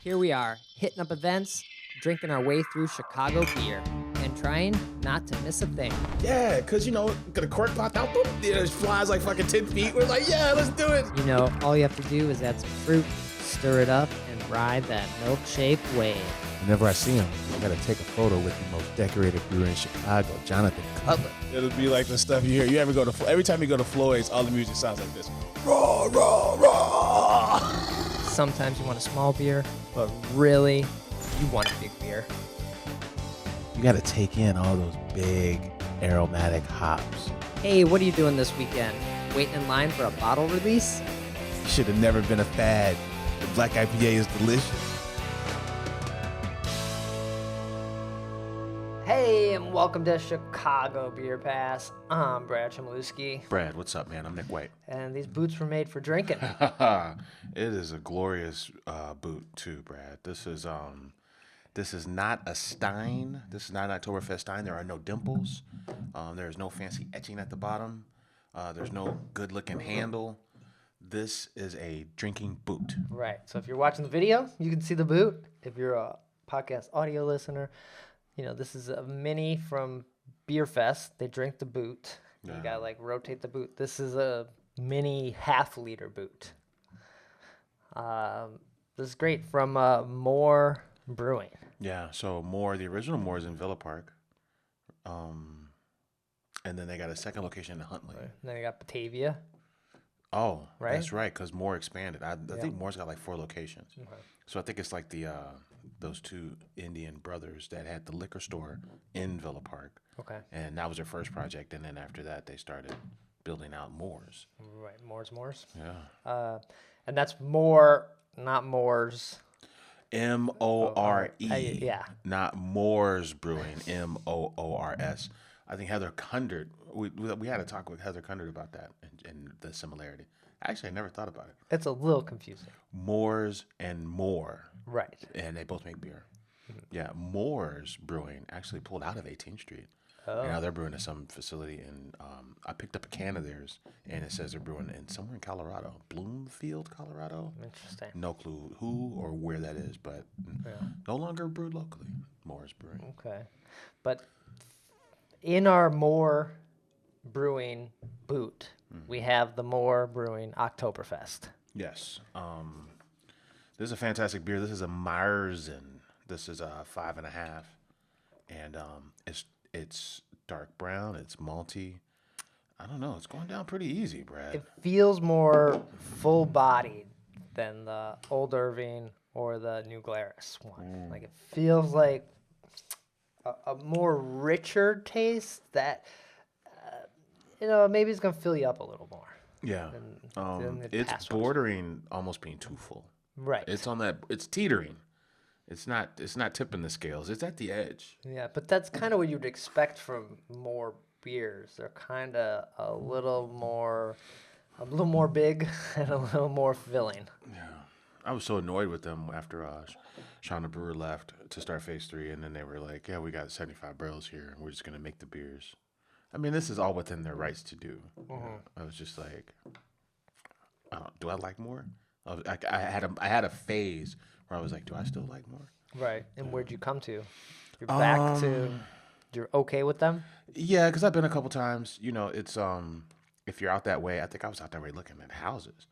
Here we are, hitting up events, drinking our way through Chicago beer, and trying not to miss a thing. Yeah, because, got a cork popped out, boom, it flies like fucking 10 feet. We're like, yeah, let's do it. You know, all you have to do is add some fruit, stir it up, and ride that milk-shaped wave. Whenever I see him, I gotta take a photo with the most decorated brewer in Chicago, Jonathan Cutler. It'll be like the stuff you hear. You ever go to, every time you go to Floyd's, all the music sounds like this. Raw, raw, raw. Sometimes you want a small beer, but really, you want a big beer. You gotta take in all those big aromatic hops. Hey, what are you doing this weekend? Waiting in line for a bottle release? You should have never been a fad. The black IPA is delicious. Hey, and welcome to Chicago Beer Pass. I'm Brad Chmielewski, Brad, what's up, man? I'm Nik White. and these boots were made for drinking. It is a glorious boot too, Brad. This is not a stein. This is not an Oktoberfest stein. There are no dimples. There's no fancy etching at the bottom. There's no good-looking handle. This is a drinking boot. Right, so if you're watching the video, you can see the boot. If you're a podcast audio listener, you know, this is a mini from Beer Fest. They drink the boot. Yeah. You gotta rotate the boot. This is a mini half-liter boot. This is great from More Brewing. Yeah, so the original Moore is in Villa Park. And then they got a second location in Huntley. Right. And then you got Batavia. Oh, Right? that's right, because Moore expanded. I think Moore's got like 4 locations. Okay. So I think it's like the those two Indian brothers that had the liquor store in Villa Park. Okay. And that was their first project. And then after that, they started building out Moore's. Right, Moore's. Yeah. And that's More, not Moore's. More. Yeah. Not Moore's Brewing. Moors. I think Heather Cundert, we had a talk with Heather Cundert about that and the similarity. Actually, I never thought about it. It's a little confusing. Moore's and Moore. Right. And they both make beer. Yeah, Moore's Brewing actually pulled out of 18th Street. Oh. And now they're brewing at some facility in, I picked up a can of theirs, and it says they're brewing in somewhere in Colorado. Bloomfield, Colorado? Interesting. No clue who or where that is, but no longer brewed locally. Moore's Brewing. Okay. But in our More Brewing boot, we have the More Brewing Oktoberfest. Yes. This is a fantastic beer. This is a Märzen. This is a 5.5, and it's dark brown. It's malty. I don't know. It's going down pretty easy, Brad. It feels more full-bodied than the Old Irving or the New Glarus one. Like, it feels like a more richer taste that, maybe it's going to fill you up a little more. Yeah. than the It's past ones. bordering almost being too full. Right. It's on that. It's teetering. It's not tipping the scales. It's at the edge. Yeah, but that's kind of what you'd expect from more beers. They're kind of a little more big and a little more filling. Yeah. I was so annoyed with them after Sean the Brewer left to start Phase 3, and then they were like, yeah, we got 75 barrels here, and we're just going to make the beers. I mean, this is all within their rights to do. I was just like, do I like more? I had a phase where I was like, do I still like more? Right. And where'd you come to? You're back to, you're okay with them? Yeah, because I've been a couple times. It's if you're out that way, I think I was out that way looking at houses.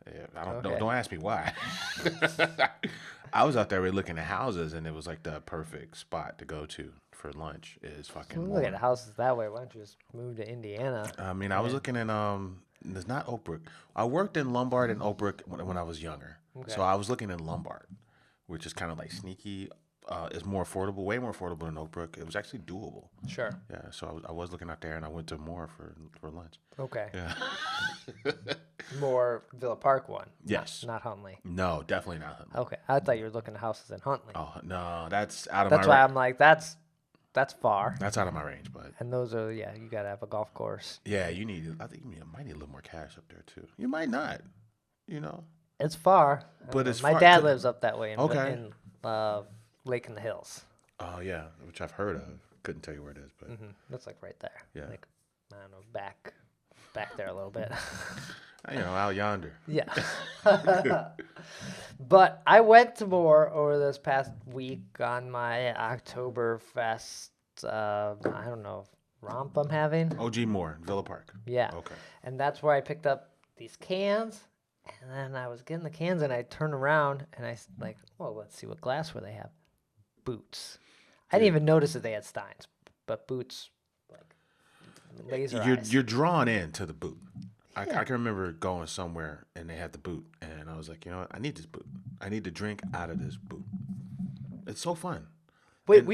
Yeah, don't ask me why. I was out that way looking at houses, and it was like the perfect spot to go to for lunch. Is fucking. Look at houses that way. Why don't you just move to Indiana? I mean, I was looking in there's not Oak Brook. I worked in Lombard and Oak Brook when I was younger, so I was looking in Lombard, which is kind of like sneaky. It's more affordable, way more affordable than Oak Brook. It was actually doable. Sure. Yeah, so I was looking out there, and I went to Moore for lunch. Okay. Yeah. More Villa Park one. Yes. Not Huntley. No, definitely not Huntley. Okay. I thought you were looking at houses in Huntley. Oh no, that's out of That's my why range. I'm like, that's far. That's out of my range, but And those are, you got to have a golf course. yeah, I think you might need a little more cash up there too. You might not, It's far. But it's my far- dad lives up that way in Lake in the Hills. Oh yeah, which I've heard of. Couldn't tell you where it is, but That's like right there. Yeah. Like, I don't know, back there a little bit. Out yonder. Yeah. But I went to more over this past week on my Oktoberfest, I don't know, romp I'm having. OG Moore, Villa Park. Yeah. Okay. And that's where I picked up these cans. And then I was getting the cans and I turned around and let's see what glassware they have. Boots. I didn't even notice that they had steins, but Boots, like laser eyes. You're drawn into the boot. I can remember going somewhere and they had the boot, and I was like, you know what? I need this boot. I need to drink out of this boot. It's so fun. Wait,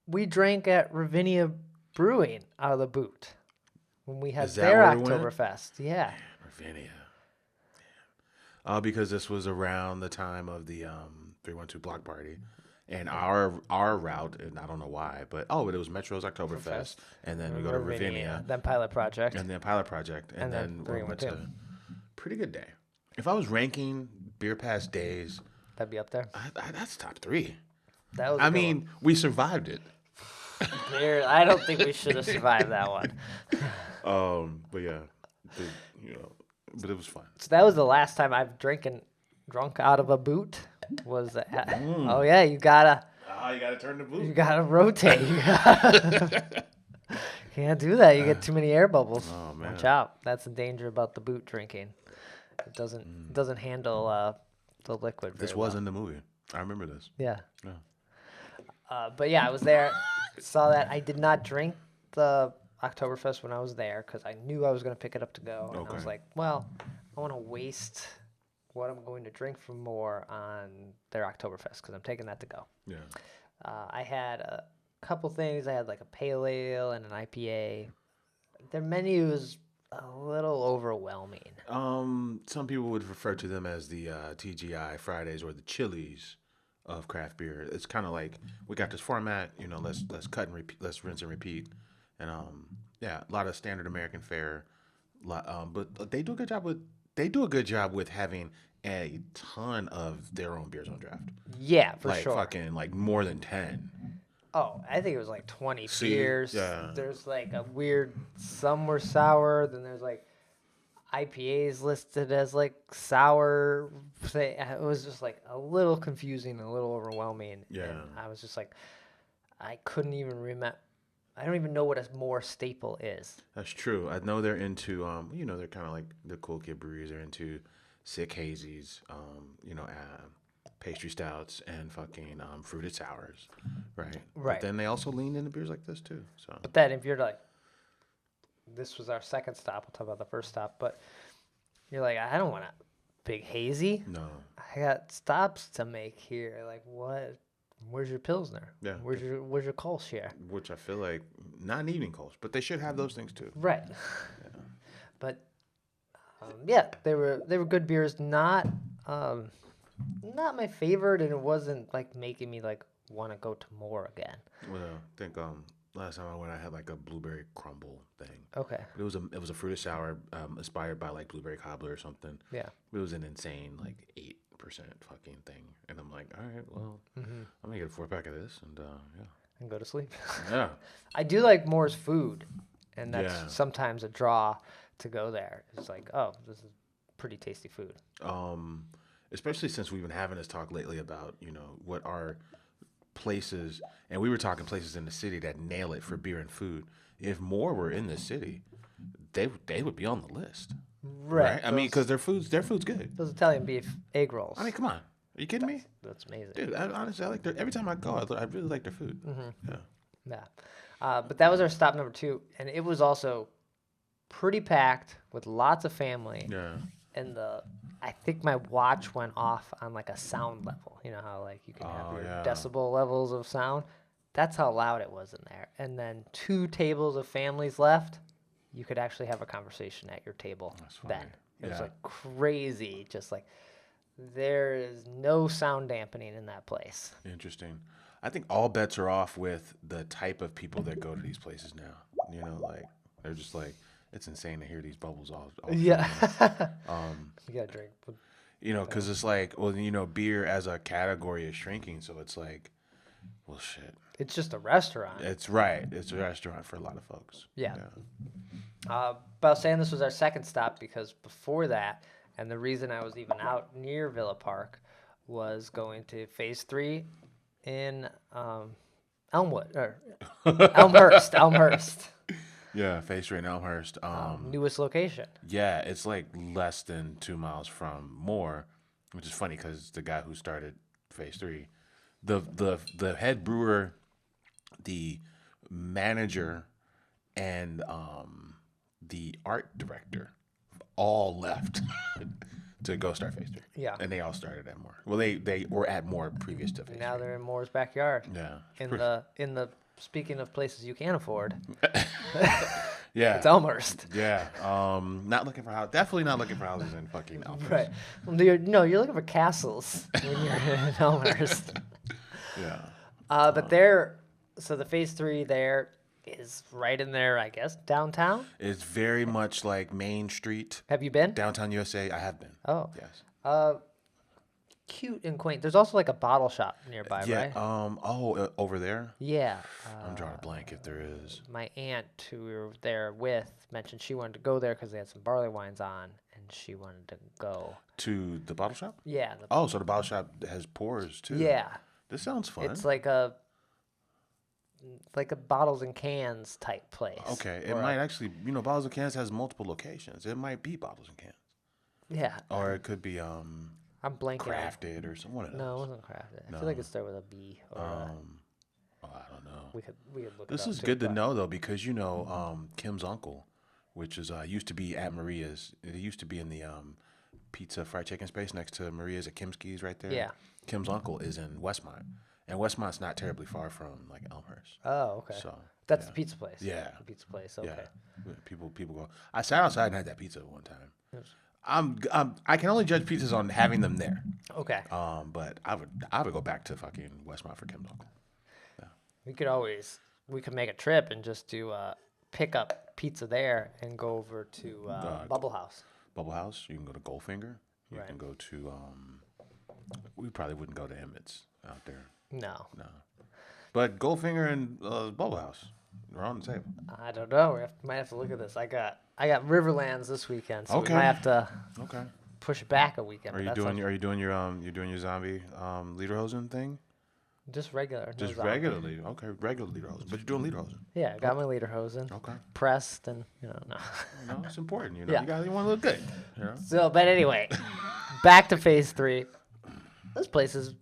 we drank at Ravinia Brewing out of the boot when we had Is that their where we went? Oktoberfest. Yeah. Ravinia. Because this was around the time of the 312 block party. And our route, and I don't know why, but it was Metro's Oktoberfest, and then we go to Ravinia, then Pilot Project, and then Pilot Project, and then we went to pretty good day. If I was ranking beer pass days, that'd be up there. that's top 3. That was. I mean, we survived it. I don't think we should have survived that one. But yeah, but it was fun. So that was the last time I've drunk out of a boot. Was that? Oh yeah, you gotta. You gotta turn the boot. You gotta rotate. Can't do that. You get too many air bubbles. Oh man! Watch out. That's the danger about the boot drinking. It doesn't handle the liquid. This was in the movie. I remember this. Yeah. Yeah. But yeah, I was there. Saw that. I did not drink the Oktoberfest when I was there because I knew I was gonna pick it up to go. And I was like, well, I want to waste what I'm going to drink for more on their Oktoberfest because I'm taking that to go. Yeah. I had a couple things. I had like a pale ale and an IPA. Their menu is a little overwhelming. Some people would refer to them as the TGI Fridays or the Chili's of craft beer. It's kind of like we got this format, let's cut and repeat, let's rinse and repeat, and a lot of standard American fare. But they do a good job with having a ton of their own beers on draft. Yeah, for like sure. Fucking like more than 10. Oh, I think it was like 20 beers. Yeah. There's like a weird, some were sour. Then there's like IPAs listed as like sour. It was just like a little confusing, a little overwhelming. Yeah. And I was just like, I couldn't even remember. I don't even know what a more staple is. That's true. I know they're into, they're kind of like the cool kid breweries. They're into sick hazies, pastry stouts, and fucking fruited sours, right? Right. But then they also lean into beers like this too. So. But then if you're like, this was our second stop. We'll talk about the first stop. But you're like, I don't want a big hazy. No. I got stops to make here. Like, what? Where's your Pilsner? Yeah. Where's your Kolsch here? Which I feel like not an evening Kolsch, but they should have those things too. Right. But they were good beers. Not my favorite, and it wasn't like making me like want to go to more again. Well, I think last time I went, I had like a blueberry crumble thing. Okay. It was a fruited sour inspired by like blueberry cobbler or something. Yeah. It was an insane like 8% fucking thing, and I'm like, all right, well, I'm gonna get a 4-pack of this, and And go to sleep. yeah. I do like Moore's food, and that's Yeah. sometimes a draw to go there. It's like, oh, this is pretty tasty food. Especially since we've been having this talk lately about what are places, and we were talking places in the city that nail it for beer and food. If more were in the city, they would be on the list. Right. I mean, because their food's good. Those Italian beef egg rolls. I mean, come on, are you kidding me? That's amazing. Dude, honestly, I like every time I go, I really like their food. Yeah. Yeah. But that was our stop number 2, and it was also pretty packed with lots of family. Yeah. And I think my watch went off on like a sound level. You know how like you can have your decibel levels of sound? That's how loud it was in there. And then 2 tables of families left. You could actually have a conversation at your table then. It was like crazy. Just like there is no sound dampening in that place. Interesting. I think all bets are off with the type of people that go to these places now. Like they're just like, it's insane to hear these bubbles all Yeah. You gotta drink. because it's like, well, beer as a category is shrinking, so it's like, Well, shit. It's just a restaurant. It's right. It's a restaurant for a lot of folks. Yeah. But I was saying this was our second stop because before that, and the reason I was even out near Villa Park was going to Phase 3 in Elmwood or Elmhurst. Elmhurst, Yeah, Phase Three in Elmhurst. newest location. Yeah, it's like less than 2 miles from Moore, which is funny because the guy who started Phase Three, the head brewer, the manager, and the art director all left to go start Phase Three. Yeah. And they all started at Moore. Well, they were at Moore previous to Phase Now Three. they're in Moore's backyard. Yeah. In the speaking of places you can't afford, Yeah. it's Elmhurst. Yeah. Not looking for definitely not looking for houses in fucking Elmhurst. Right. Well, you're looking for castles when you're in Elmhurst. Yeah. But so the Phase 3 there is right in there, I guess, downtown. It's very much like Main Street, Have you been? downtown USA. I have been. Oh. Yes. Cute and quaint. There's also like a bottle shop nearby, Yeah. right? Over there. Yeah. I'm drawing a blank if there is. My aunt, who we were there with, mentioned she wanted to go there because they had some barley wines on, and she wanted to go. To the bottle shop? Yeah. Oh, so the bottle shop has pours too. Yeah. This sounds fun. It's like a bottles and cans type place. Okay. It Or might actually, Bottles and Cans has multiple locations. It might be Bottles and Cans. Yeah. Or it could be I'm blanking. Crafted or something. One of those. No, it wasn't crafted. I feel like it started with a B. Or I don't know. we could look This it up is too, good to but- know though, because Kim's uncle, which is used to be at Maria's. It used to be in the pizza fried chicken space next to Maria's at Kimski's right there. Yeah. Kim's uncle is in Westmont, and Westmont's not terribly far from like Elmhurst. Oh, okay. So That's yeah. the pizza place. Yeah. The pizza place. Okay. Yeah, people go. I sat outside and had that pizza one time. I can only judge pizzas on having them there. Okay. But I would go back to fucking Westmont for Kim's uncle. We could make a trip and just do pick up pizza there and go over to Bubble House. Bubble House. You can go to Goldfinger. You Right. can go to. We probably wouldn't go to Emmett's out there. No. But Goldfinger and Bubble House are on the table. I don't know. Might have to look at this. I got Riverlands this weekend, so Okay. we might have to Okay. push it back a weekend. Are but you that doing sounds- you're doing your zombie Lederhosen thing? just regular? no Just zombie. regularly. Okay, regular Lederhosen. But you're doing Lederhosen. Yeah, I got my Lederhosen. Okay. Pressed and no. No, it's important. Yeah. You want to look good. So, but anyway, back to Phase 3. This place is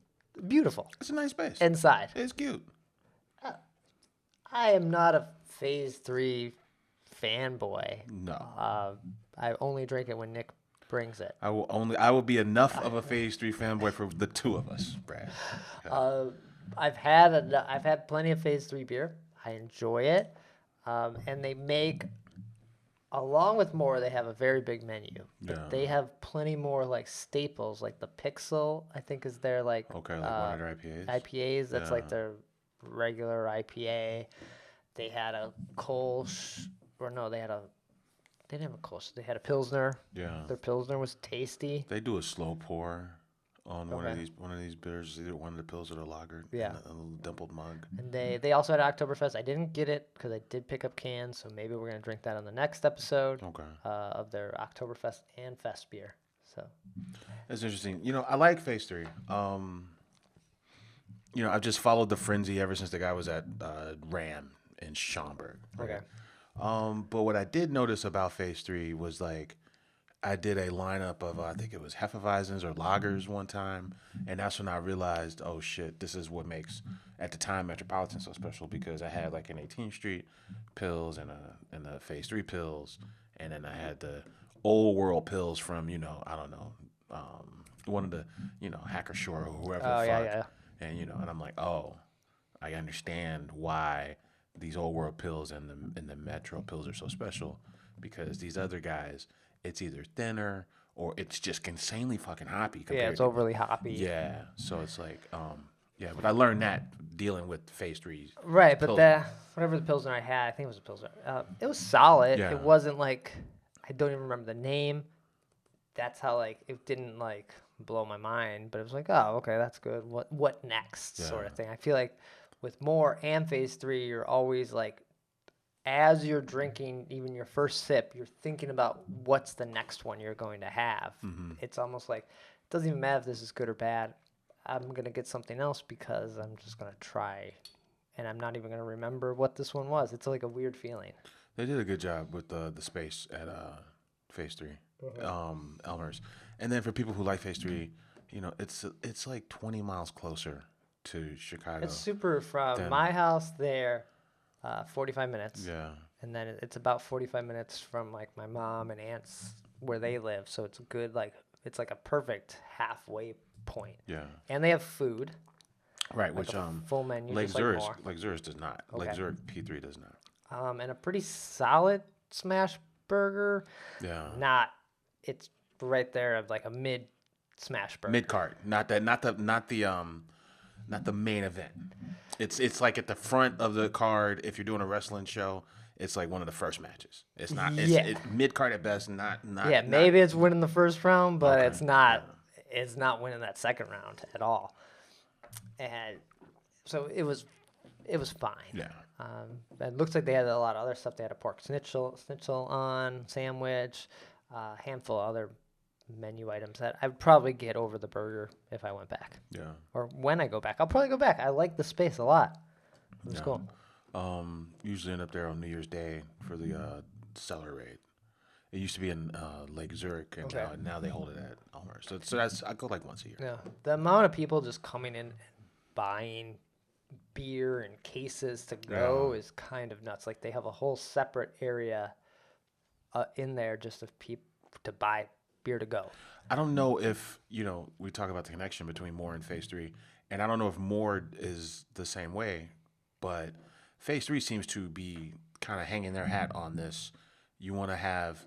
beautiful It's a nice space. inside. It's cute. I am not a Phase 3 fanboy. No. I only drink it when Nick brings it. I will be enough of a Phase 3 fanboy for the two of us, Brad. I've had plenty of Phase 3 beer. I enjoy it, and they make, along with more, they have a very big menu. But Yeah. they have plenty more like staples, like the Pixel. I think is their like Okay, like one of their IPAs. IPAs. That's like Yeah. their regular IPA. They had a Kolsch, or no, they didn't have a Kolsch. They had a Pilsner. Yeah. Their Pilsner was tasty. They do a slow pour on one Okay. of these beers, either one of the pills or the lager. Yeah. In a little dimpled mug. And they also had Oktoberfest. I didn't get it because I did pick up cans, so maybe we're gonna drink that on the next episode Okay. of their Oktoberfest and Fest beer. So That's interesting. I like Phase 3. I've just followed the frenzy ever since the guy was at Ram in Schaumburg. Right? Okay. But what I did notice about Phase 3 was like I did a lineup of I think it was Hefeweizens or lagers one time, and that's when I realized, oh shit, this is what makes at the time Metropolitan so special, because I had like an 18th Street pills and a Phase 3 pills, and then I had the old world pills from I don't know one of the Hacker Shore or whoever. Oh, the yeah, fuck. yeah. And and I'm like, oh, I understand why these old world pills and the Metro pills are so special, because these other guys, it's either thinner or it's just insanely fucking hoppy. yeah, it's overly hoppy. Yeah, so it's like, but I learned that dealing with Phase 3. Right, but Pilsner. whatever the Pilsner I had, I think it was a Pilsner. It was solid. Yeah. It wasn't like, I don't even remember the name. That's how like it didn't like blow my mind, but it was like, oh, okay, that's good. What next, sort of Yeah. thing. I feel like with more and Phase 3, you're always like, as you're drinking even your first sip, you're thinking about what's the next one you're going to have. It's almost like, it doesn't even matter if this is good or bad. I'm going to get something else because I'm just going to try. And I'm not even going to remember what this one was. It's like a weird feeling. They did a good job with the space at Phase 3, Elmer's. And then for people who like Phase 3, you know, it's like 20 miles closer to Chicago. It's super from my house there, 45 minutes. Yeah. And then it's about 45 minutes from like my mom and aunts where they live. So it's a good, like, it's like a perfect halfway point. Yeah. And they have food. Right, Like which a full menu, Lake just like Zurich, more. Lake Zurich does not. Okay. Lake Zurich P3 does not. And a pretty solid smash burger. Yeah. It's right there of like a mid smash burger. Mid card, not the main event. It's like at the front of the card. If you're doing a wrestling show, it's like one of the first matches. It's not. It's mid card at best. Not. Yeah, maybe not, it's winning the first round, but Okay, it's not. It's not winning that second round at all. And so it was fine. Yeah. It looks like they had a lot of other stuff. They had a pork schnitzel on sandwich, a handful of other menu items that I'd probably get over the burger if I went back. Yeah. Or when I go back, I'll probably go back. I like the space a lot. It was cool. Usually end up there on New Year's Day for the cellar raid. It used to be in Lake Zurich, and now they hold it at Elmer's. So that's I go like once a year. Yeah, the amount of people just coming in and buying beer and cases to go is kind of nuts. Like they have a whole separate area in there just of people to buy beer to go. I don't know if, you know, we talk about the connection between Moore and Phase 3, and I don't know if Moore is the same way, but Phase 3 seems to be kind of hanging their hat on this. You want to have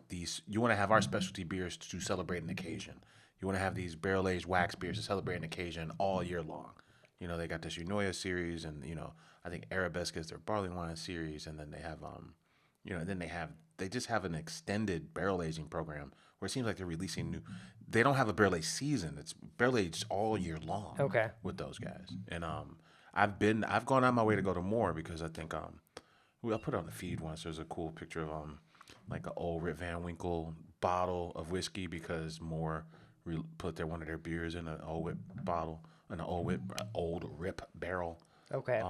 our specialty beers to celebrate an occasion. You want to have these barrel-aged wax beers to celebrate an occasion all year long. You know, they got this Unoya series, and, you know, I think Arabesque is their barley wine series, and then they have, they just have an extended barrel aging program where it seems like they're releasing new. They don't have a barrel aged season. It's barrel aged all year long. Okay. With those guys, and I've gone on my way to go to more because I think I put it on the feed once. There's a cool picture of like an old Rip Van Winkle bottle of whiskey because Moore put one of their beers in an old Whip bottle, an old Rip barrel. Okay.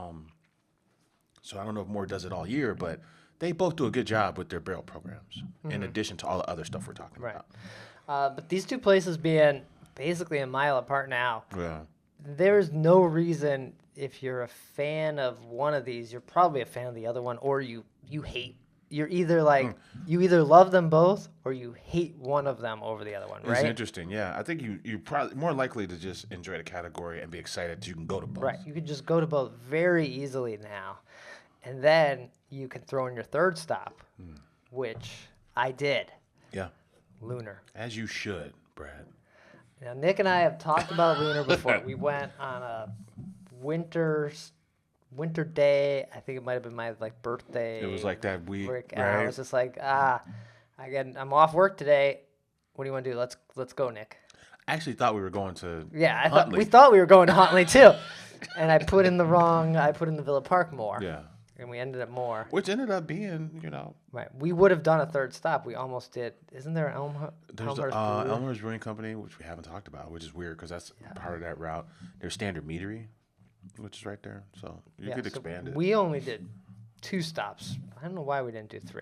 So I don't know if Moore does it all year, but they both do a good job with their barrel programs, in addition to all the other stuff we're talking about. But these two places being basically a mile apart now, Yeah. there's no reason if you're a fan of one of these, you're probably a fan of the other one, or you hate. You're either like you either love them both or you hate one of them over the other one, right? It's interesting, yeah. I think you're probably more likely to just enjoy the category and be excited that you can go to both. Right. You could just go to both very easily now. And then you can throw in your third stop, which I did. Yeah. Lunar. As you should, Brad. Now, Nick and I have talked about Lunar before. We went on a winter day. I think it might have been my birthday. It was like that week, break. right? And I was just like, I'm off work today. What do you want to do? Let's go, Nick. I actually thought we were going to we thought we were going to Huntley too. And I put in the Villa Park more. Yeah. And we ended up more. Which ended up being, you know. Right. We would have done a third stop. We almost did. Isn't there There's Elmer's Elmer's Brewing Company, which we haven't talked about, which is weird because that's part of that route. There's Standard Meadery, which is right there. So you could expand it. We only did 2 stops. I don't know why we didn't do 3.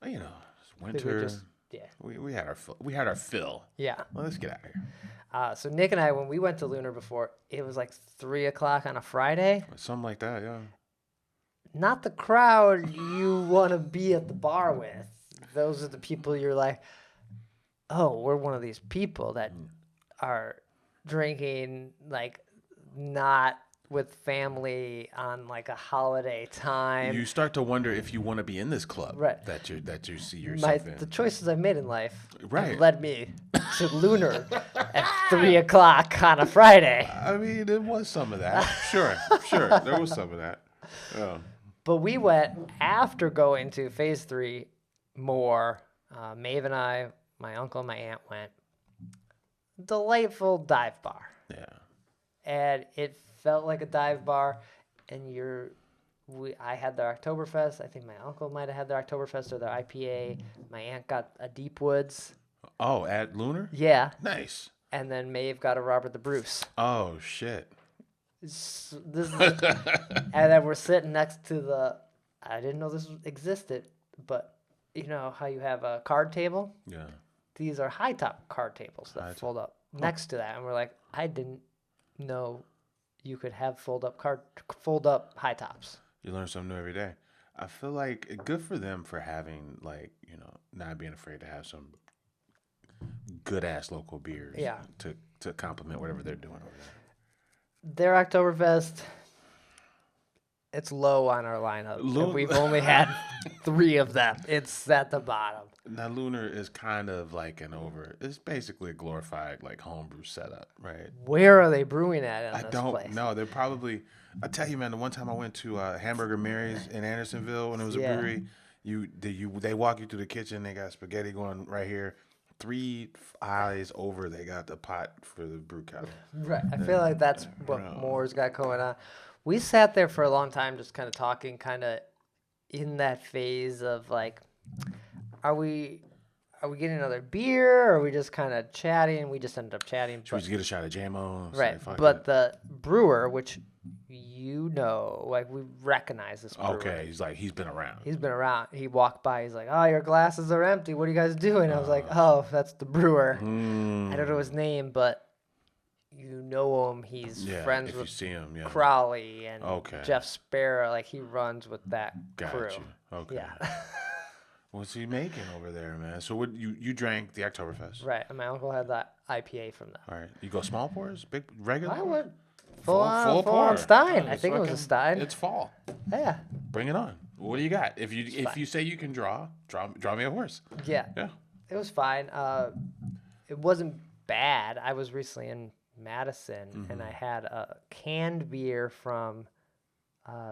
You know, it's winter. Yeah. We had our fill. Yeah. Well, let's get out of here. So Nick and I, when we went to Lunar before, it was like 3 o'clock on a Friday. Something like that, yeah. Not the crowd you want to be at the bar with. Those are the people you're like, oh, we're one of these people that are drinking like not with family on like a holiday time. You start to wonder if you want to be in this club that you see yourself in. The choices I've made in life Right. led me to Lunar at 3 o'clock on a Friday. I mean, there was some of that. Sure. There was some of that. Yeah. But we went after going to Phase 3 more. Maeve and I, my uncle and my aunt went. Delightful dive bar. Yeah. And it felt like a dive bar. and I had their Oktoberfest. I think my uncle might have had their Oktoberfest or their IPA. My aunt got a Deep Woods. Oh, at Lunar? Yeah. Nice. And then Maeve got a Robert the Bruce. Oh, shit. And then we're sitting next to I didn't know this existed, but you know how you have a card table? Yeah. These are high top card tables that fold up next to that. And we're like, I didn't know you could have fold up high tops. You learn something new every day. I feel like good for them for having, like, you know, not being afraid to have some good ass local beers. Yeah. To complement whatever they're doing over there. Their Oktoberfest, it's low on our lineup. And we've only had 3 of them. It's at the bottom. Now, Lunar is kind of like it's basically a glorified, like, homebrew setup, right? Where are they brewing at in this place? I don't know. They're probably, I tell you, man, the one time I went to Hamburger Mary's in Andersonville when it was a brewery, they walk you through the kitchen, they got spaghetti going right here. 3 aisles over, they got the pot for the brew kettle. Right. I feel like that's what Moore's got going on. We sat there for a long time just kind of talking, kind of in that phase of like, are we getting another beer? Or are we just kind of chatting? We just ended up chatting. Should we just get a shot of JMO? Right. But the brewer, which like we recognize this brewer. Okay. He's been around. He's been around. He walked by. He's like, oh, your glasses are empty. What are you guys doing? I was like, oh, that's the brewer. I don't know his name, but you know him. He's friends with Crowley and Jeff Sparrow. Like, he runs with that crew. Okay. Yeah. What's he making over there, man? So what you drank the Oktoberfest? Right. And my uncle had that IPA from that. All right. You go small pours? Big regular? I went full on Stein. I think it was a Stein. It's fall. Yeah. Bring it on. What do you got? If you say you can draw me a horse. Yeah. Yeah. It was fine. It wasn't bad. I was recently in Madison, and I had a canned beer from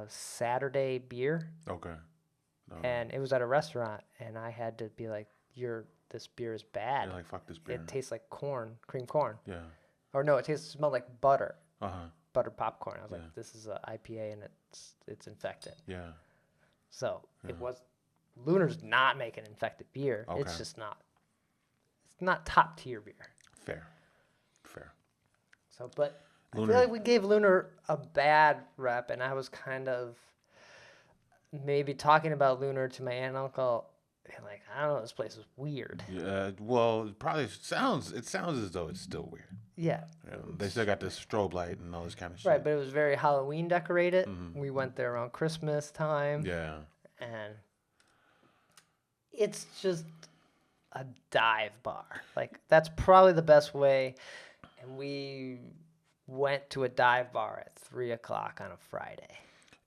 Saturday Beer. Okay. And it was at a restaurant, and I had to be like, this beer is bad. You're like, fuck this beer. It tastes like cream corn. Yeah. Or no, it smelled like butter. Uh-huh. Buttered popcorn. I was like, this is an IPA, and it's infected. Yeah. So it was, Lunar's not making infected beer. Okay. It's just it's not top tier beer. Fair. So, but Lunar. I feel like we gave Lunar a bad rep, and I was kind of maybe talking about Lunar to my aunt and uncle, and like, I don't know, this place is weird. Yeah. Well, it probably sounds as though it's still weird. Yeah. They still got this strobe light and all this kind of shit. Right, but it was very Halloween decorated. We went there around Christmas time. Yeah. And it's just a dive bar. Like, that's probably the best way. And we went to a dive bar at 3:00 on a Friday.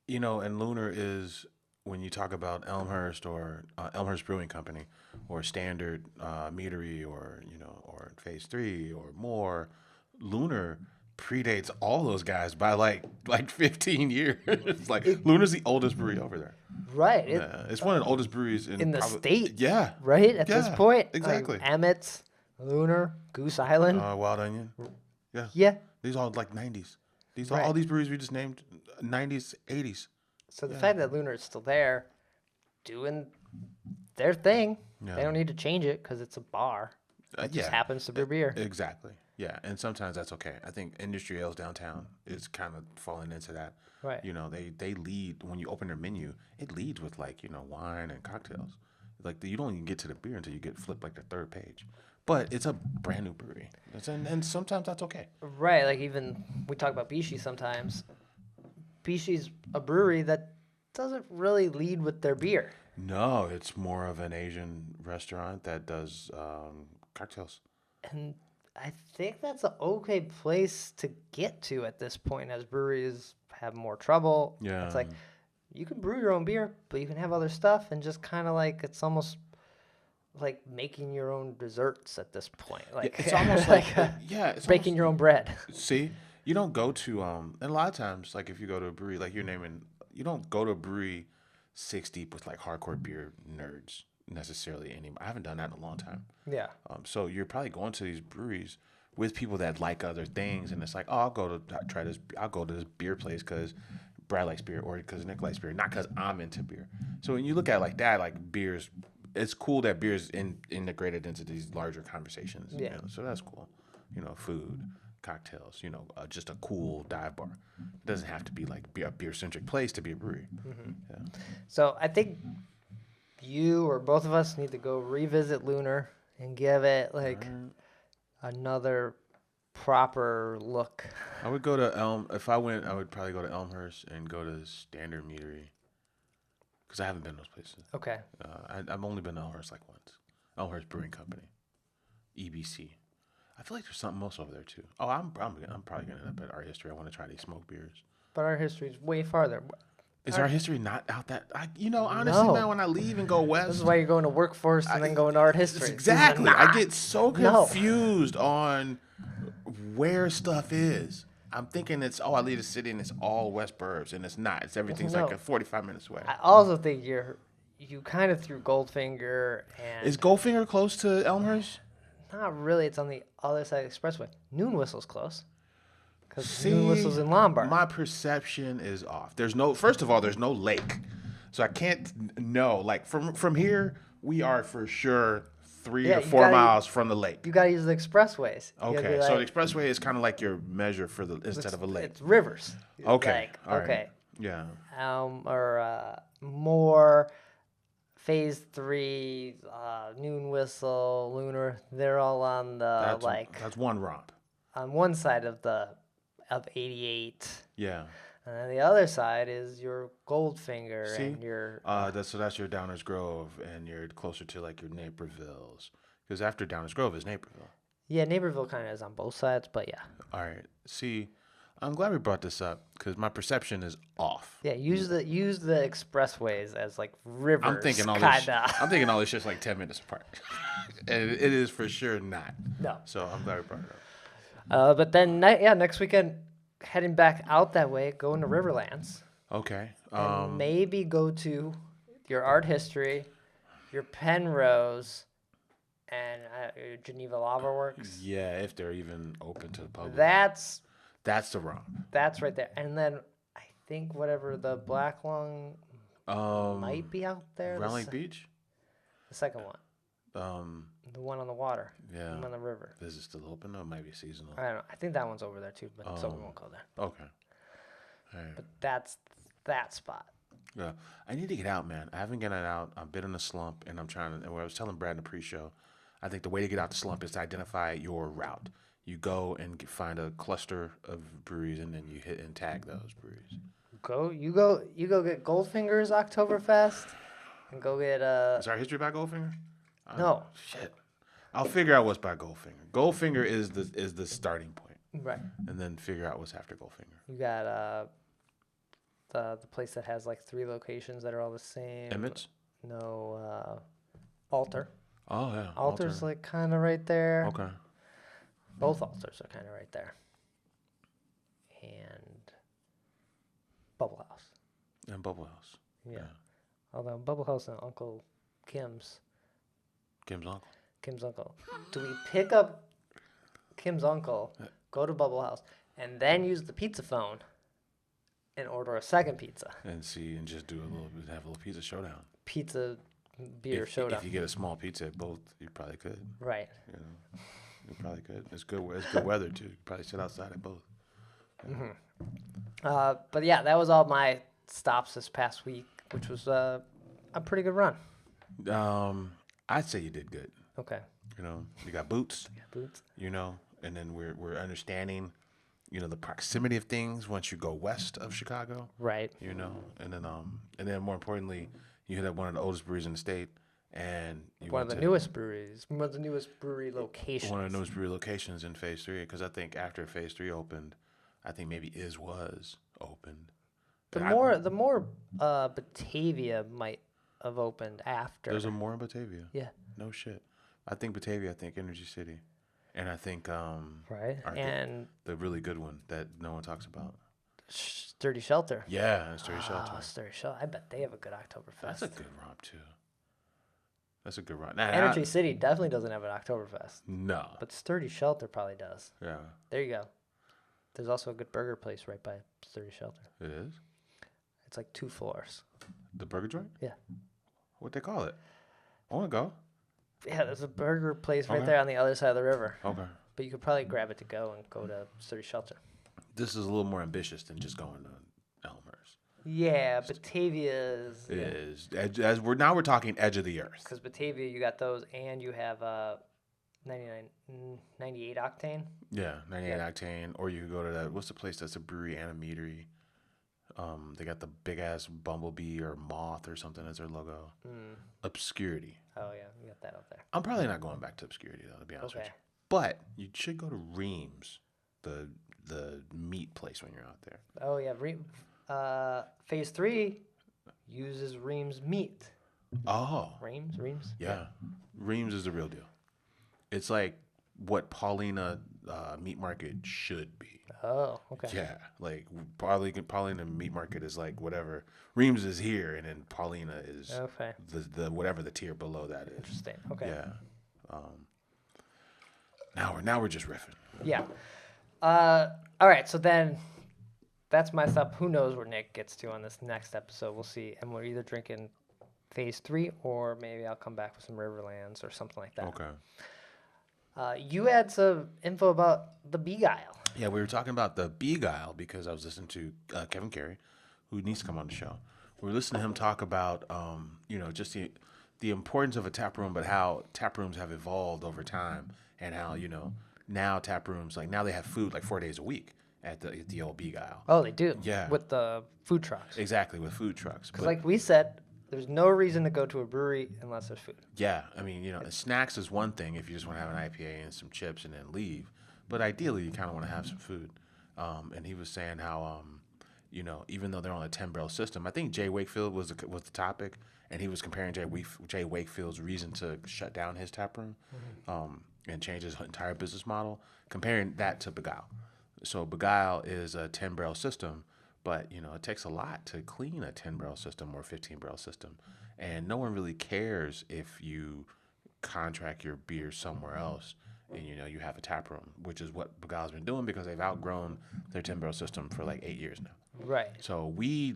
You know, and Lunar is, when you talk about Elmhurst or Elmhurst Brewing Company or Standard Meadery or Phase 3 or more, Lunar predates all those guys by like 15 years. Lunar's the oldest brewery over there. Right. It's one of the oldest breweries in the state. Yeah. Right? At this point. Exactly. Like Emmett's, Lunar, Goose Island. Wild Onion. Yeah. Yeah. These are all like 90s. All these breweries we just named 90s, 80s. So the fact that Lunar is still there doing their thing, they don't need to change it because it's a bar. It just happens to brew beer. Exactly. Yeah, and sometimes that's okay. I think Industry Ales downtown is kind of falling into that. Right. You know, they lead, when you open their menu, it leads with wine and cocktails. Like, you don't even get to the beer until you get flipped like the third page. But it's a brand new brewery, and sometimes that's okay. Right. Like, even we talk about Bishi sometimes. Bishi's a brewery that doesn't really lead with their beer. No, it's more of an Asian restaurant that does cocktails. And I think that's an okay place to get to at this point as breweries have more trouble. Yeah. It's like, you can brew your own beer, but you can have other stuff, and just kind of like, it's almost like making your own desserts at this point. Like, it's almost like it's baking your own bread. See, you don't go to and a lot of times, like, if you go to a brewery, like you're naming, you don't go to a brewery 6 deep with like hardcore beer nerds necessarily anymore. I haven't done that in a long time. Yeah. So you're probably going to these breweries with people that like other things, and it's like, oh, I'll go to this beer place because Brad likes beer or because Nick likes beer, not because I'm into beer. So when you look at it like that, like beers, it's cool that beer's integrated into these larger conversations. Yeah. You know? So that's cool. You know, food, cocktails, you know, just a cool dive bar. It doesn't have to be like a beer-centric place to be a brewery. Yeah. So I think you or both of us need to go revisit Lunar and give it like another proper look. I would go to Elm. If I went, I would probably go to Elmhurst and go to Standard Meadery. Because I haven't been to those places. Okay. I've only been to Elmhurst like once. Elmhurst Brewing Company. EBC. I feel like there's something else over there too. Oh, I'm probably going to end up at Art History. I want to try these smoked beers. But our history is way farther. Is Art History not out that? Honestly, No. man, when I leave and go west. This is why you're going to workforce and then going to art history. Exactly. I get so No. confused on where stuff is. I'm thinking I leave the city and it's all West Burbs, and it's not. Everything's No. like 45 minutes away. I also think you kind of threw Goldfinger and Is Goldfinger close to Elmhurst? not really. It's on the other side of the expressway. Noon Whistle's close because See, Noon Whistle's in Lombard. My perception is off. First of all, there's no lake, so I can't know. Like from here, we are for sure 3 to 4 miles from the lake. You got to use the expressways. You gotta Okay, be so like, the expressway is kind of like your measure for instead of a lake. it's rivers. Okay, Like, all right. okay. Yeah. Or more Phase 3, Noon Whistle, Lunar. They're all on the That's one romp. on one side of 88. Yeah. And then the other side is your Goldfinger See? and your That's your Downers Grove, and you're closer to like your Napervilles, because after Downers Grove is Naperville. yeah, Naperville kind of is on both sides, but yeah. All right. See, I'm glad we brought this up because my perception is off. Yeah, use the expressways as like rivers. I'm thinking all this shit's like 10 minutes apart, and it is for sure not. No. So I'm glad we brought it up. But then next weekend, heading back out that way, going to Riverlands. Okay. And maybe go to your art history, your Penrose, and your Geneva Lava Works. Yeah, if they're even open to the public. That's That's the romp. right there. And then I think whatever the Black Lung might be out there. Round Lake Beach? The second one. The one on the water. Yeah. The one on the river. Is it still open? Or it might be seasonal. I don't know. I think that one's over there too, but so we won't go there. Okay. All right. But that's that spot. Yeah, I need to get out, man. I haven't gotten out. I've been in a slump, and I'm trying to. And what I was telling Brad in the pre-show, I think the way to get out the slump is to identify your route. You go and find a cluster of breweries, and then you hit and tag those breweries. You go get Goldfinger's Oktoberfest, and go get Is our history by Goldfinger? No. Shit. I'll figure out what's by Goldfinger. Goldfinger is the starting point, right. and then figure out what's after Goldfinger. You got the place that has like 3 locations that are all the same. Emmett's? No, Altar. Oh yeah. Altar's like kind of right there. Okay. Both altars are kind of right there. And Bubble House. And Bubble House. Yeah. Although Bubble House and Uncle Kim's uncle. Do we pick up Kim's uncle, go to Bubble House, and then use the pizza phone and order a second pizza? And just have a little pizza showdown. Pizza beer If showdown. you get a small pizza at both, you probably could. Right. You know, you probably could. It's good weather too. You could probably sit outside at both. But yeah, that was all my stops this past week, which was a pretty good run. I'd say you did good. Okay. You know, you got boots. Boots. You know, and then we're understanding, you know, the proximity of things once you go west of Chicago. Right. You know, and then more importantly, you hit up one of the oldest breweries in the state, and One of the newest breweries. One of the newest brewery locations. One of the newest brewery locations in Phase 3, because I think after Phase 3 opened, I think maybe was opened. The more Batavia might have opened after. There's a more in Batavia. Yeah. No shit. I think Batavia. I think Energy City, and I think right. And the really good one that no one talks about. Sturdy Shelter. Yeah, Sturdy Shelter. Sturdy Shelter. I bet they have a good Oktoberfest. That's a good romp too. That's a good romp. Energy City definitely doesn't have an Oktoberfest. No. But Sturdy Shelter probably does. Yeah. There you go. There's also a good burger place right by Sturdy Shelter. It is. It's like 2 floors. The burger joint? Yeah. What they call it? I want to go. Yeah, there's a burger place right Okay. there on the other side of the river. Okay. But you could probably grab it to go and go to Sturdy Shelter. This is a little more ambitious than just going to Elmer's. Yeah, Batavia is. It is. We're talking edge of the earth. Because Batavia, you got those, and you have 98 octane. Yeah, 98 octane. Or you could go to that. What's the place that's a brewery and a meadery? They got the big ass bumblebee or moth or something as their logo. Obscurity. Oh yeah, you got that up there. I'm probably not going back to Obscurity though, to be honest with Okay. you. But you should go to Reams, the meat place when you're out there. Oh yeah, Phase 3 uses Reams meat. Oh, Reams. yeah. Reams is the real deal. It's like what Paulina Meat Market should be. Oh, okay. Yeah, like Paulina Meat Market is like whatever. Reams is here, and then Paulina is Okay. the whatever the tier below that is. Interesting. Okay. Yeah. Now we're just riffing. Yeah. All right. So then, that's my stuff. Who knows where Nick gets to on this next episode? We'll see. And we're either drinking Phase 3, or maybe I'll come back with some Riverlands or something like that. Okay. You had some info about the Beguile. Yeah, we were talking about the Beguile because I was listening to Kevin Carey, who needs to come on the show. We were listening to him talk about, just the importance of a tap room, but how tap rooms have evolved over time, and how now tap rooms now they have food like 4 days a week at the old Beguile. Oh, they do. Yeah. With the food trucks. Exactly, with food trucks. Because like we said, there's no reason to go to a brewery unless there's food. Yeah, I mean, snacks is one thing if you just want to have an IPA and some chips and then leave. But ideally, you kind of want to have some food. And he was saying how, even though they're on a 10-barrel system, I think Jay Wakefield was the topic, and he was comparing Jay Wakefield's reason to shut down his tap room and change his entire business model, comparing that to Beguile. So Beguile is a 10-barrel system, but it takes a lot to clean a 10-barrel system or 15-barrel system, and no one really cares if you contract your beer somewhere else and you have a tap room, which is what Beguile's been doing because they've outgrown their 10-barrel system for like 8 years now. Right. So we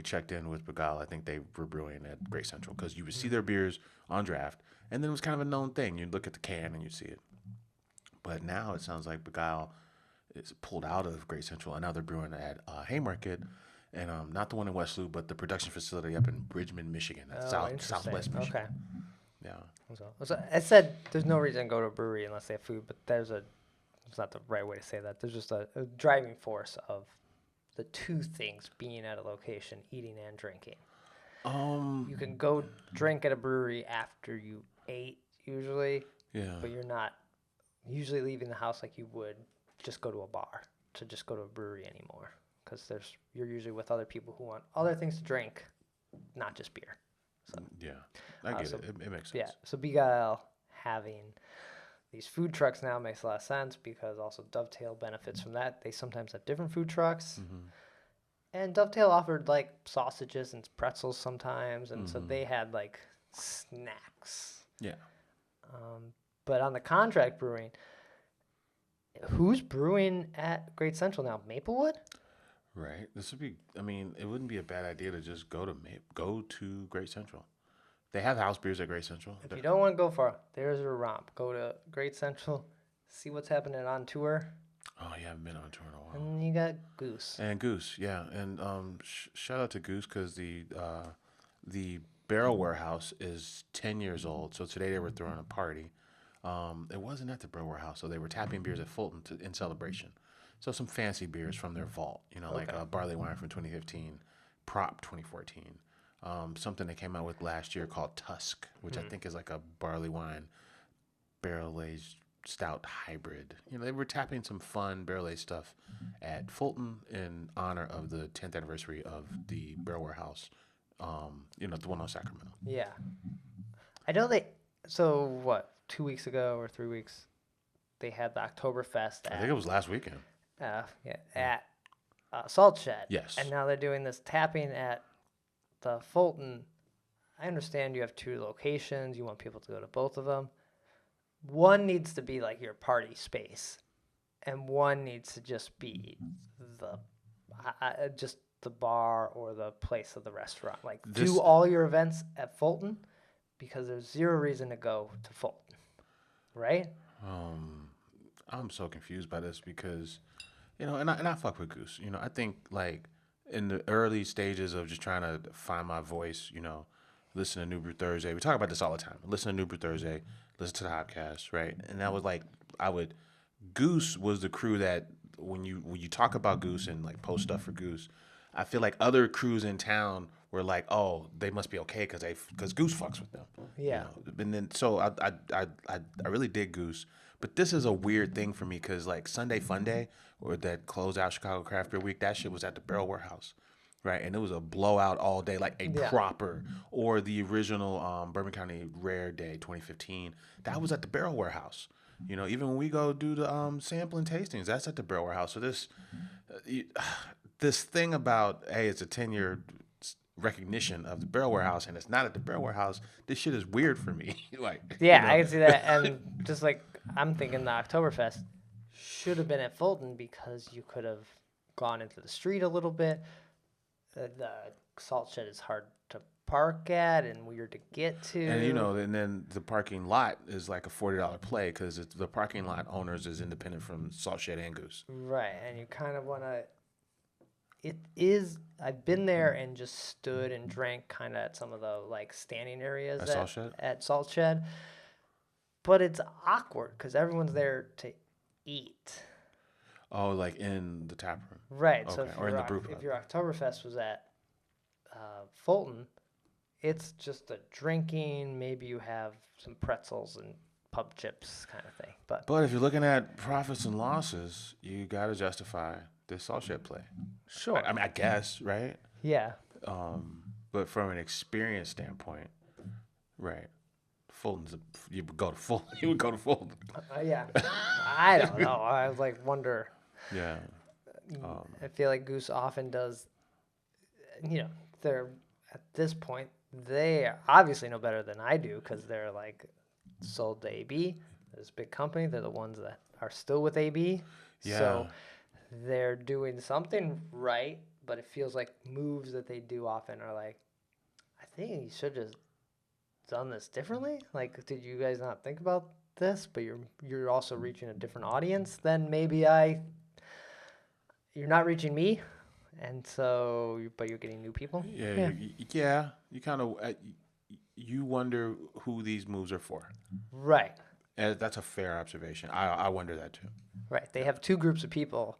checked in with Beguile. I think they were brewing at Great Central because you would see their beers on draft, and then it was kind of a known thing. You'd look at the can and you'd see it. But now it sounds like Beguile is pulled out of Great Central, and now they're brewing at Haymarket, and not the one in West Loop, but the production facility up in Bridgman, Michigan, southwest Michigan. Okay. Yeah. So I said there's no reason to go to a brewery unless they have food, but it's not the right way to say that. There's just a driving force of the two things being at a location, eating and drinking. You can go drink at a brewery after you ate usually, Yeah. but you're not usually leaving the house like you would just go to a bar to just go to a brewery anymore, because you're usually with other people who want other things to drink, not just beer. So Yeah. I get it. It makes sense. yeah, so Beguile having these food trucks now makes a lot of sense, because also Dovetail benefits from that. They sometimes have different food trucks. And Dovetail offered like sausages and pretzels sometimes, and so they had like snacks. Yeah. But on the contract brewing, who's brewing at Great Central now? Maplewood? Right. This would be. I mean, it wouldn't be a bad idea to just go to Great Central. They have house beers at Great Central. If you don't want to go far, there's a romp. Go to Great Central, see what's happening on tour, Oh, you haven't been on tour in a while. and you got Goose. And Goose, yeah, and shout out to Goose because the Barrel Warehouse is 10 years old. So today they were throwing a party. It wasn't at the Barrel Warehouse, so they were tapping beers at Fulton in celebration. So some fancy beers from their vault, like barley wine from 2015, Prop 2014. Something they came out with last year called Tusk, which I think is like a barley wine barrel-aged stout hybrid. They were tapping some fun barrel-aged stuff at Fulton in honor of the 10th anniversary of the Barrel Warehouse, the one on Sacramento. Yeah. I know so what, 2 weeks ago or 3 weeks, they had the Oktoberfest I think it was last weekend. at Salt Shed. Yes. And now they're doing this tapping at the Fulton. I understand you have 2 locations. You want people to go to both of them. One needs to be like your party space, and one needs to just be just the bar or the place of the restaurant. Like, This- do all your events at Fulton because there's zero reason to go to Fulton, right? I'm so confused by this because, and I fuck with Goose. I think like in the early stages of just trying to find my voice, listen to New Brew Thursday. We talk about this all the time. Listen to New Brew Thursday, listen to the Hopcast, right? And that was like Goose was the crew that when you talk about Goose and like post stuff for Goose, I feel like other crews in town were like, oh, they must be okay because Goose fucks with them. Yeah. And then so I really dig Goose, but this is a weird thing for me because like Sunday Fun Day or that closed out Chicago Craft Beer Week, that shit was at the Barrel Warehouse. Right, and it was a blowout all day, like a proper, or the original Bourbon County Rare Day 2015. That was at the Barrel Warehouse. Even when we go do the sampling tastings, that's at the Barrel Warehouse. So this thing about, hey, it's a 10-year recognition of the Barrel Warehouse, and it's not at the Barrel Warehouse. This shit is weird for me. Like, Yeah, I can see that. And just like I'm thinking, the Oktoberfest should have been at Fulton because you could have gone into the street a little bit. The salt shed is hard to park at and weird to get to. And and then the parking lot is like a $40 play because the parking lot owners is independent from Salt Shed and Goose. Right, and you kind of want to. It is. I've been there and just stood and drank kind of at some of the like standing areas at Salt Shed. But it's awkward because everyone's there to eat. Oh, like in the tap room. Right. Okay. So if your Oktoberfest was at Fulton, it's just a drinking. Maybe you have some pretzels and pub chips kind of thing. But if you're looking at profits and losses, you got to justify this Salt Shed play. Sure. I guess, right? Yeah. But from an experience standpoint, right? Fulton's you would go to Fulton. You would go to Fulton. Yeah. I don't know. I like wonder. Yeah. I feel like Goose often does. They're at this point they obviously know better than I do because they're like sold to AB, this big company. They're the ones that are still with AB. Yeah. So they're doing something right, but it feels like moves that they do often are like, I think you should just done this differently. Like, did you guys not think about this? But you're also reaching a different audience than maybe you're not reaching me, and so but you're getting new people. Yeah. You kind of you wonder who these moves are for. Right. And that's a fair observation. I wonder that too. Right. They have two groups of people,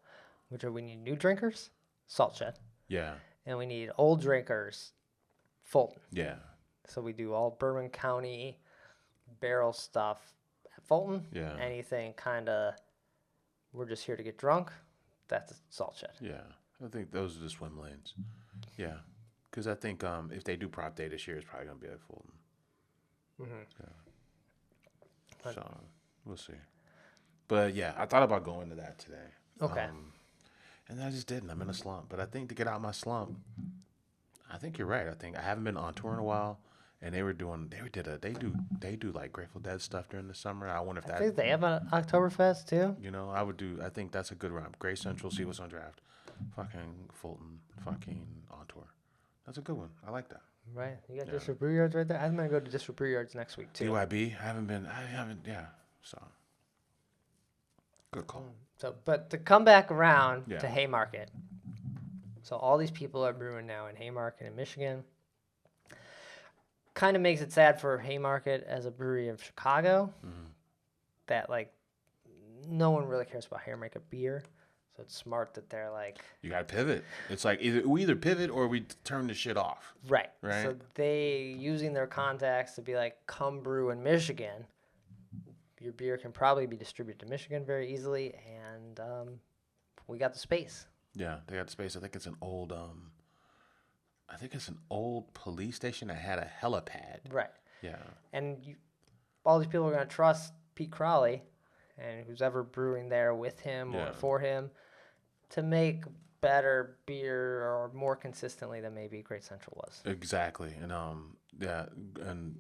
which are we need new drinkers, Salt Shed. Yeah. And we need old drinkers, Fulton. Yeah. So we do all Bourbon County barrel stuff at Fulton. Yeah. Anything kind of, we're just here to get drunk, that's a Salt Shed. Yeah. I think those are the swim lanes. Yeah. Because I think if they do prop day this year, it's probably going to be at Fulton. Mm-hmm. Yeah. So we'll see. But yeah, I thought about going to that today. Okay. And I just didn't. I'm in a slump. But I think to get out my slump, I think you're right. I think I haven't been on tour in a while. And they do like Grateful Dead stuff during the summer. I wonder if I think they have an Oktoberfest too. I think that's a good run. Gray Central, see what's on draft. Fucking Fulton, fucking on tour. That's a good one. I like that. Right. You got District Brew Yards right there. I'm going to go to District Brew Yards next week too. DYB, I haven't, yeah. So, good call. So, but to come back around to Haymarket. So all these people are brewing now in Haymarket in Michigan. Kind of makes it sad for Haymarket as a brewery of Chicago that like no one really cares about Haymarket beer. So it's smart that they're like, you got to pivot. It's like we either pivot or we turn the shit off. Right. Right. So they using their contacts to be like, come brew in Michigan. Your beer can probably be distributed to Michigan very easily, and we got the space. Yeah, they got the space. I think it's an old police station that had a helipad. Right. Yeah. And all these people are going to trust Pete Crowley and who's ever brewing there with him or for him to make better beer or more consistently than maybe Great Central was. Exactly. And and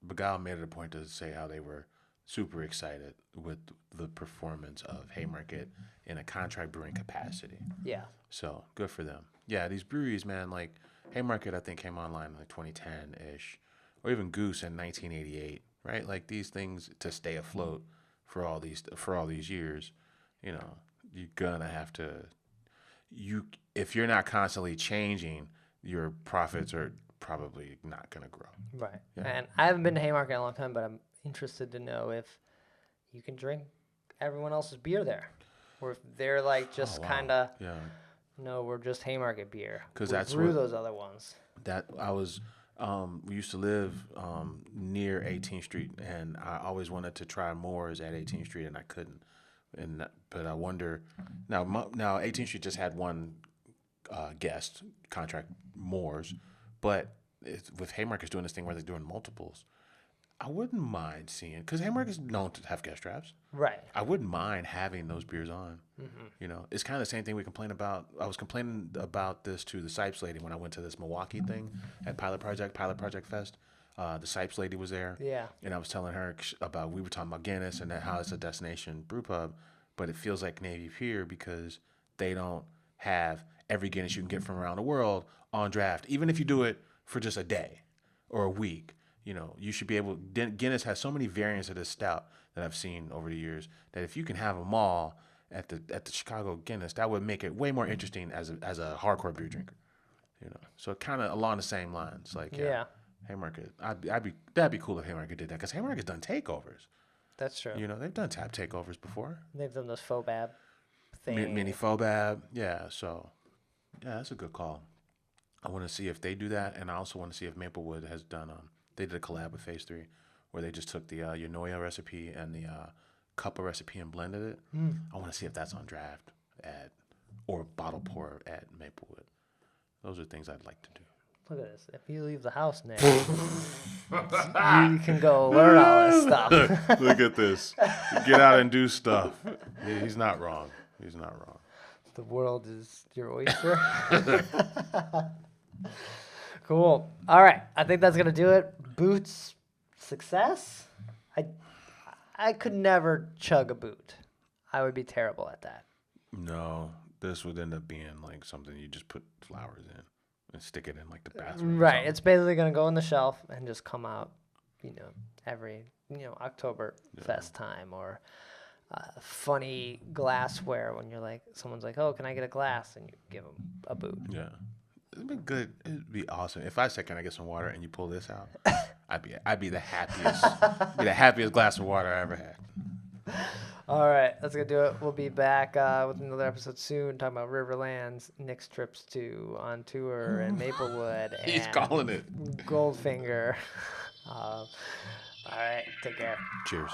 Begal made it a point to say how they were super excited with the performance of Haymarket in a contract brewing capacity. Yeah. So good for them. Yeah, these breweries, man, like Haymarket, I think came online in like 2010-ish, or even Goose in 1988, right? Like these things to stay afloat for all these years, you know, you're gonna have to. If you're not constantly changing, your profits are probably not gonna grow. Right. Yeah. And I haven't been to Haymarket in a long time, but I'm interested to know if you can drink everyone else's beer there, or if they're like just wow. kind of, Yeah. no, we're just Haymarket beer. 'Cause We'll that's brew what- those other ones. That I was we used to live near 18th Street, and I always wanted to try Moore's at 18th Street, and I couldn't. But I wonder now. Now 18th Street just had one guest contract, Moore's, but with Haymarket's doing this thing where they're doing multiples. I wouldn't mind seeing, because Haymarket's known to have guest drafts. Right. I wouldn't mind having those beers on. Mm-hmm. You know, it's kind of the same thing we complain about. I was complaining about this to the Sipes lady when I went to this Milwaukee thing at Pilot Project Fest. The Sipes lady was there. Yeah. And I was telling her we were talking about Guinness and how it's a destination brew pub, but it feels like Navy Pier because they don't have every Guinness you can get from around the world on draft, even if you do it for just a day or a week. You know, you should be able. Guinness has so many variants of this stout that I've seen over the years that if you can have them all at the Chicago Guinness, that would make it way more interesting as a hardcore beer drinker. You know, so kind of along the same lines. Like Haymarket, that'd be cool if Haymarket did that, because Haymarket's done takeovers. That's true. You know, they've done tap takeovers before. They've done those Fobab thing. Mini Fobab, yeah. So yeah, that's a good call. I want to see if they do that, and I also want to see if Maplewood has done. They did a collab with Phase 3, where they just took the Yonoya recipe and the Cuppa recipe and blended it. I want to see if that's on draft or bottle pour at Maplewood. Those are things I'd like to do. Look at this. If you leave the house, Nick, you can go learn all this stuff. Look at this. Get out and do stuff. He's not wrong. He's not wrong. The world is your oyster. Cool. All right. I think that's going to do it. Boots, success? I could never chug a boot. I would be terrible at that. No, this would end up being like something you just put flowers in and stick it in like the bathroom. Right. It's basically going to go on the shelf and just come out, every, Oktoberfest time, or funny glassware when you're like, someone's like, oh, can I get a glass? And you give them a boot. Yeah. It'd be good. It'd be awesome. If I said, can I get some water, and you pull this out, I'd be the happiest glass of water I ever had. All right, that's going to do it. We'll be back with another episode soon, talking about Riverlands, Nick's trips on tour, and Maplewood, and He's calling it. Goldfinger. All right, take care. Cheers.